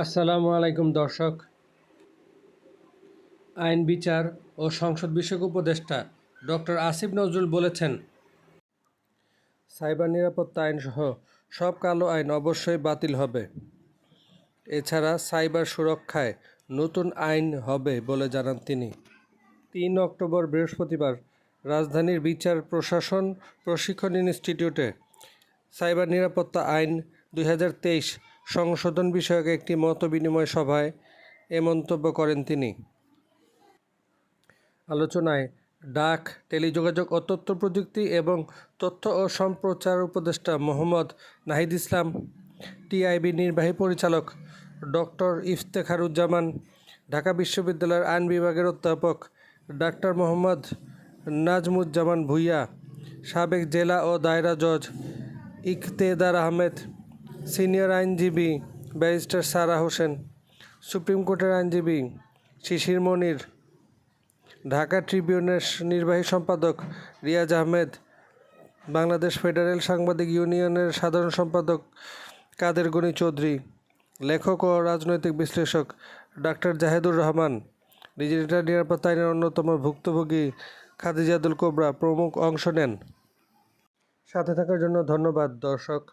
আসসালামু আলাইকুম দর্শক। আইন বিচার ও সংসদ বিষয়ক উপদেষ্টা ডক্টর আসিফ নজরুল বলেছেন, সাইবার নিরাপত্তা আইনসহ সব কালো আইন অবশ্যই বাতিল হবে। এছাড়া সাইবার সুরক্ষায় নতুন আইন হবে বলে জানান তিনি। ৩ অক্টোবর বৃহস্পতিবার রাজধানীর বিচার প্রশাসন প্রশিক্ষণ ইনস্টিটিউটে সাইবার নিরাপত্তা আইন ২০২৩ সংশোধন বিষয়ক একটি মতবিনিময় সভায় এ মন্তব্য করেন তিনি। আলোচনায় ডাক, টেলিযোগাযোগ ও তথ্য প্রযুক্তি এবং তথ্য ও সম্প্রচার উপদেষ্টা মোহাম্মদ নাহিদ ইসলাম, টিআইবি নির্বাহী পরিচালক ডক্টর ইফতেখারুজ্জামান, ঢাকা বিশ্ববিদ্যালয়ের আইন বিভাগের অধ্যাপক ডাক্তার মোহাম্মদ নাজমুজ্জামান ভূঁইয়া, সাবেক জেলা ও দায়রা জজ ইকতেদার আহমেদ, সিনিয়র আইনজীবী ব্যারিস্টার সারা হোসেন, সুপ্রিম কোর্টের আইনজীবী শিশির মনির, ঢাকা ট্রিবিউনের নির্বাহী সম্পাদক রিয়াজ আহমেদ, বাংলাদেশ ফেডারেল সাংবাদিক ইউনিয়নের সাধারণ সম্পাদক কাদের গনি চৌধুরী, লেখক ও রাজনৈতিক বিশ্লেষক ডাক্তার জাহেদুর রহমান, ডিজিটাল নিরাপত্তা আইনের অন্যতম ভুক্তভোগী খাদিজাতুল কোবরা প্রমুখ অংশ নেন। সাথে থাকার জন্য ধন্যবাদ দর্শক।